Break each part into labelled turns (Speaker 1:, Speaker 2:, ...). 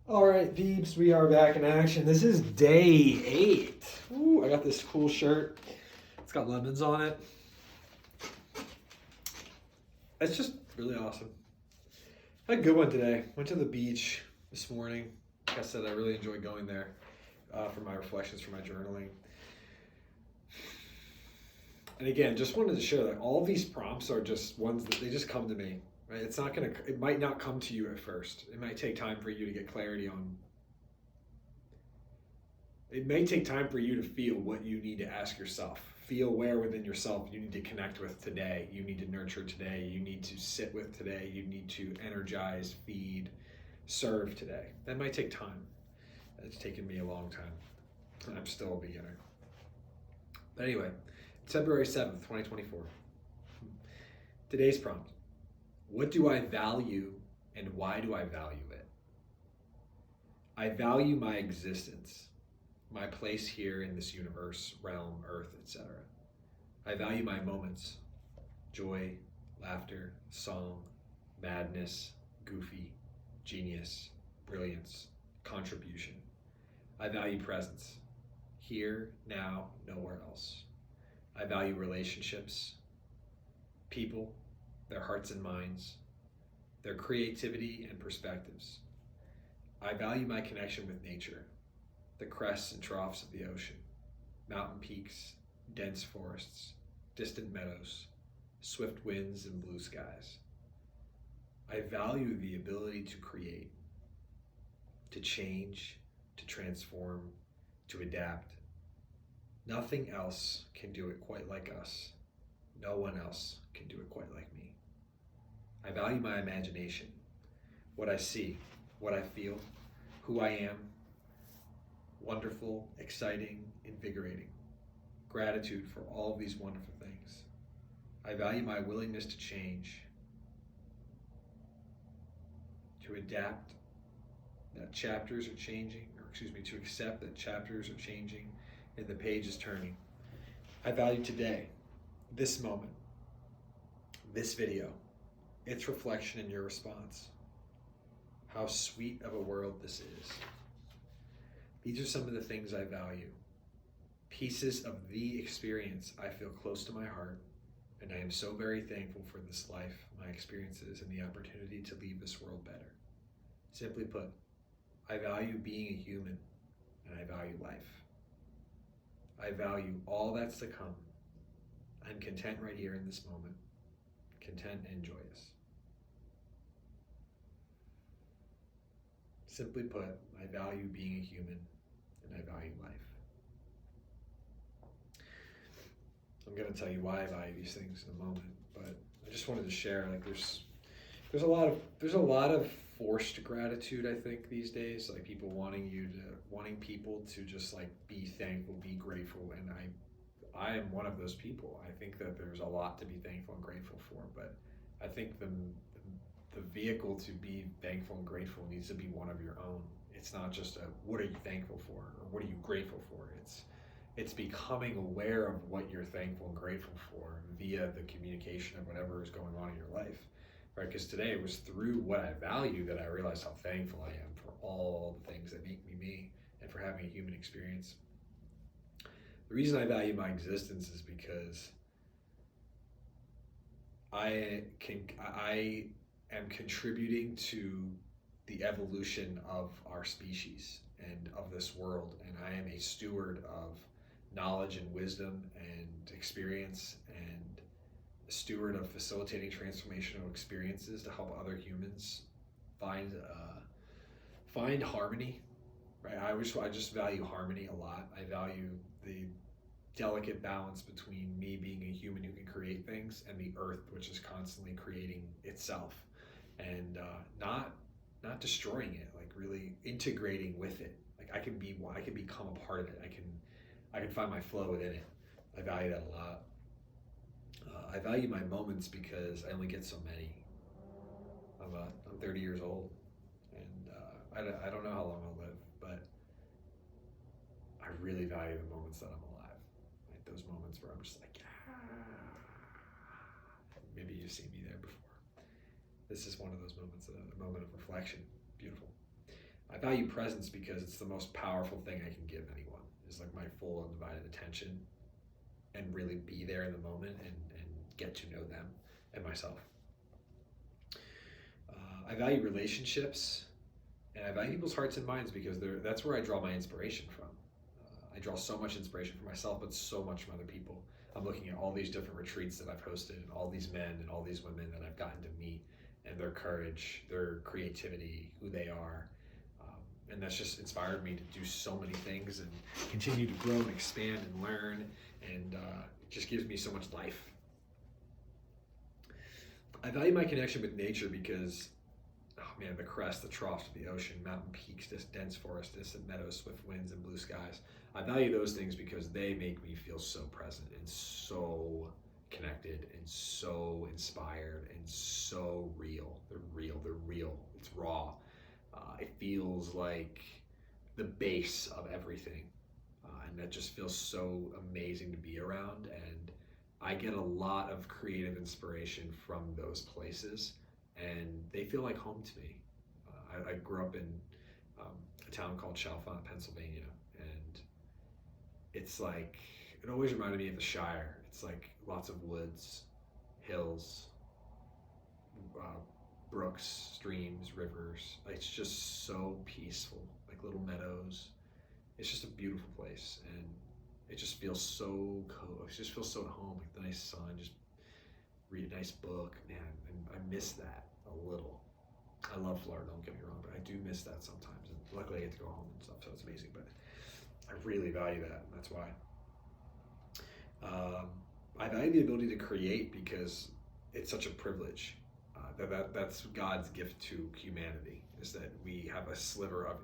Speaker 1: All right, peeps, we are back in action. This is day 8. Ooh, I got this cool shirt. It's got lemons on it. It's just really awesome. I had a good one today. Went to the beach this morning. Like I said, I really enjoyed going there for my reflections, for my journaling. And again, just wanted to share that all these prompts are just ones that they just come to me. Right? It might not come to you at first. It might take time for you to get clarity on. It may take time for you to feel what you need to ask yourself. Feel where within yourself you need to connect with today. You need to nurture today. You need to sit with today. You need to energize, feed, serve today. That might take time. It's taken me a long time. I'm still a beginner. But anyway, it's February 7th, 2024. Today's prompt. What do I value and why do I value it? I value my existence, my place here in this universe, realm, earth, etc. I value my moments, joy, laughter, song, madness, goofy, genius, brilliance, contribution. I value presence, here, now, nowhere else. I value relationships, people, their hearts and minds, their creativity and perspectives. I value my connection with nature, the crests and troughs of the ocean, mountain peaks, dense forests, distant meadows, swift winds and blue skies. I value the ability to create, to change, to transform, to adapt. Nothing else can do it quite like us. No one else can do it quite like me. I value my imagination, what I see, what I feel, who I am. Wonderful, exciting, invigorating. Gratitude for all of these wonderful things. I value my willingness to change, to adapt, that chapters are changing, to accept that chapters are changing and the page is turning. I value today, this moment, this video, its reflection in your response. How sweet of a world this is. These are some of the things I value. Pieces of the experience I feel close to my heart, and I am so very thankful for this life, my experiences, and the opportunity to leave this world better. Simply put, I value being a human, and I value life. I value all that's to come. I'm content right here in this moment, content and joyous. Simply put, I value being a human and I value life. I'm going to tell you why I value these things in a moment, but I just wanted to share, like there's a lot of forced gratitude, I think, these days, like wanting people to just like be thankful, be grateful, and I am one of those people. I think that there's a lot to be thankful and grateful for, but I think the vehicle to be thankful and grateful needs to be one of your own. It's not just what are you thankful for or what are you grateful for. It's becoming aware of what you're thankful and grateful for via the communication of whatever is going on in your life, right? Because today it was through what I value that I realized how thankful I am for all the things that make me me and for having a human experience. The reason I value my existence is because I am contributing to the evolution of our species and of this world, and I am a steward of knowledge and wisdom and experience, and a steward of facilitating transformational experiences to help other humans find harmony. Right? I just value harmony a lot. I value the delicate balance between me being a human who can create things and the earth, which is constantly creating itself, and not destroying it, like really integrating with it. Like I can become a part of it. I can find my flow within it. I value that a lot. I value my moments because I only get so many. I'm 30 years old, and I don't know how long I'll live, but I really value the moments that I'm alive. Like those moments where I'm just like, maybe you've seen me there before. This is one of those moments, a moment of reflection. Beautiful. I value presence because it's the most powerful thing I can give anyone, is like my full undivided attention, and really be there in the moment and get to know them and myself. I value relationships, and I value people's hearts and minds because that's where I draw my inspiration from. I draw so much inspiration from myself, but so much from other people. I'm looking at all these different retreats that I've hosted, and all these men and all these women that I've gotten to meet, and their courage, their creativity, who they are. And that's just inspired me to do so many things and continue to grow and expand and learn, and it just gives me so much life. I value my connection with nature because, oh man, the crest, the troughs of the ocean, mountain peaks, this dense forest, distant meadows, swift winds, and blue skies. I value those things because they make me feel so present and so connected and so inspired and so real. They're real. They're real. It's raw. It feels like the base of everything. And that just feels so amazing to be around. And I get a lot of creative inspiration from those places, and they feel like home to me. I grew up in a town called Chalfont, Pennsylvania, and it's like, it always reminded me of the Shire. It's like lots of woods, hills, brooks, streams, rivers. It's just so peaceful, like little meadows. It's just a beautiful place, and it just feels so cool. It just feels so at home, like the nice sun, just read a nice book, man. And I miss that a little. I love Florida, don't get me wrong, but I do miss that sometimes. And luckily I get to go home and stuff, so it's amazing. But I really value that, and that's why. I value the ability to create because it's such a privilege. That's God's gift to humanity, is that we have a sliver of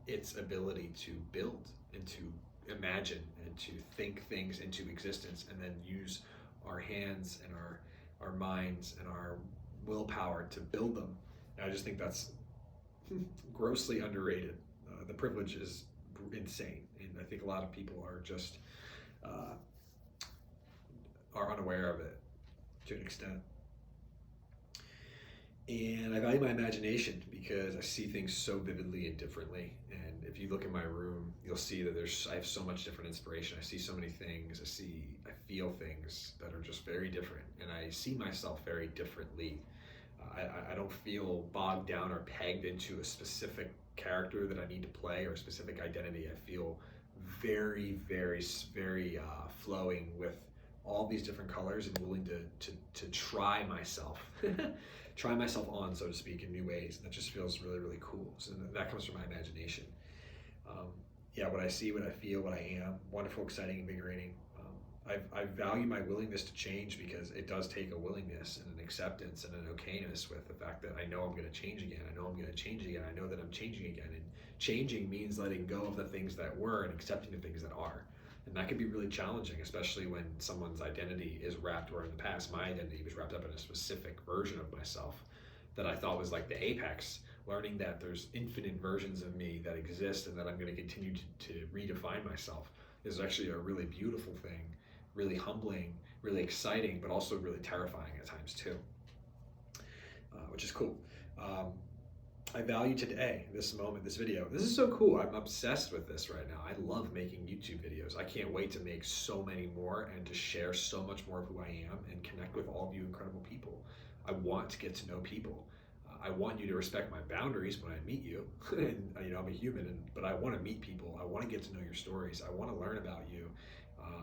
Speaker 1: its ability to build and to imagine and to think things into existence, and then use our hands and our minds and our willpower to build them. And I just think that's grossly underrated. The privilege is insane, and I think a lot of people are just are unaware of it to an extent. And I value my imagination because I see things so vividly and differently. And if you look in my room, you'll see that I have so much different inspiration. I see so many things. I feel things that are just very different, and I see myself very differently. I don't feel bogged down or pegged into a specific character that I need to play or a specific identity. I feel very, very, very flowing with all these different colors, and willing to try myself. Try myself on, so to speak, in new ways. And that just feels really, really cool. So that comes from my imagination. What I see, what I feel, what I am, wonderful, exciting, invigorating. I value my willingness to change because it does take a willingness and an acceptance and an okayness with the fact that I know I'm going to change again. I know I'm going to change again. I know that I'm changing again. And changing means letting go of the things that were and accepting the things that are. And that can be really challenging, especially when someone's identity is wrapped, or in the past, my identity was wrapped up in a specific version of myself that I thought was like the apex. Learning that there's infinite versions of me that exist, and that I'm going to continue to redefine myself, is actually a really beautiful thing, really humbling, really exciting, but also really terrifying at times too, which is cool. I value today, this moment, this video. This is so cool. I'm obsessed with this right now. I love making YouTube videos. I can't wait to make so many more and to share so much more of who I am and connect with all of you incredible people. I want to get to know people. I want you to respect my boundaries when I meet you. And I'm a human, but I want to meet people. I want to get to know your stories. I want to learn about you.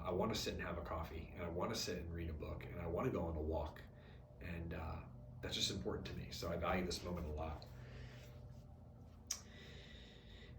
Speaker 1: I want to sit and have a coffee, and I want to sit and read a book, and I want to go on a walk. And that's just important to me. So I value this moment a lot.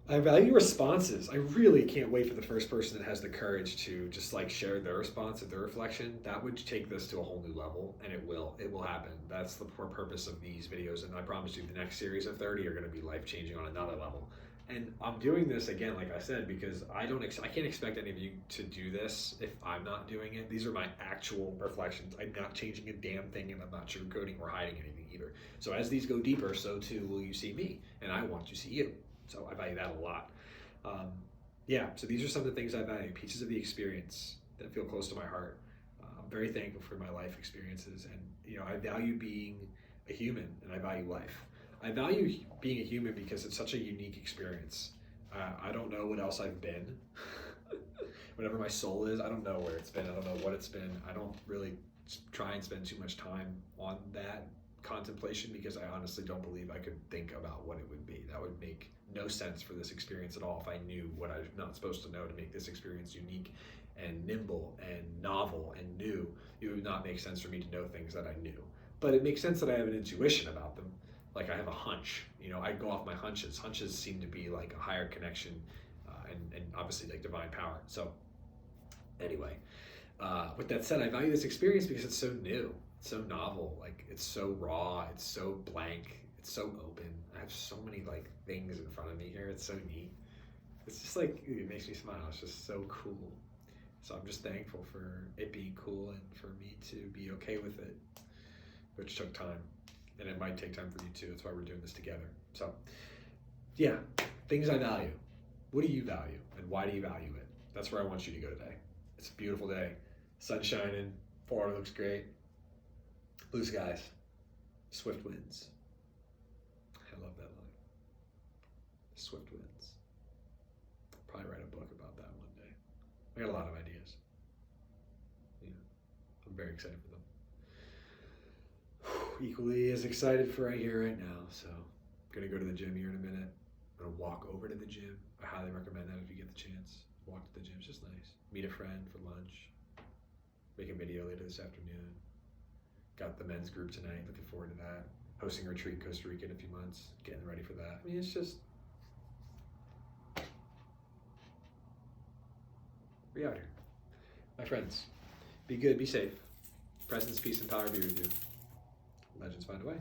Speaker 1: I value responses. I really can't wait for the first person that has the courage to just like share their response and their reflection. That would take this to a whole new level, and it will happen. That's the purpose of these videos, and I promise you the next series of 30 are going to be life-changing on another level. And I'm doing this again, like I said, because I can't expect any of you to do this if I'm not doing it. These are my actual reflections. I'm not changing a damn thing, and I'm not sugarcoating or hiding anything either. So as these go deeper, so too will you see me, and I want to see you. So I value that a lot. So these are some of the things I value, pieces of the experience that feel close to my heart. I'm very thankful for my life experiences, and I value being a human, and I value life. I value being a human because it's such a unique experience. I don't know what else I've been. Whatever my soul is, I don't know where it's been. I don't know what it's been. I don't really try and spend too much time on that contemplation because I honestly don't believe I could think about what it would be. That would make no sense for this experience at all if I knew what I'm not supposed to know to make this experience unique and nimble and novel and new. It would not make sense for me to know things that I knew. But it makes sense that I have an intuition about them. Like I have a hunch, I go off my hunches. Hunches seem to be like a higher connection and obviously like divine power. So anyway, with that said, I value this experience because it's so new, it's so novel, like it's so raw, it's so blank, it's so open. I have so many like things in front of me here. It's so neat. It's just like, it makes me smile. It's just so cool. So I'm just thankful for it being cool and for me to be okay with it, which took time. And it might take time for you too. That's why we're doing this together. So yeah, things I value. What do you value and why do you value it? That's where I want you to go today. It's a beautiful day. Sun shining, Florida looks great. Blue skies, swift winds. I love that line. Swift winds. Probably write a book about that one day. I got a lot of ideas. Yeah, I'm very excited for them. Equally as excited for right here, right now. So I'm gonna go to the gym here in a minute. I'm gonna walk over to the gym. I highly recommend that if you get the chance. Walk to the gym, it's just nice. Meet a friend for lunch. Make a video later this afternoon. Got the men's group tonight, looking forward to that. Hosting a retreat in Costa Rica in a few months, getting ready for that. I mean, it's just, we out here. My friends, be good, be safe. Presence, peace, and power be with you. Legends find a way.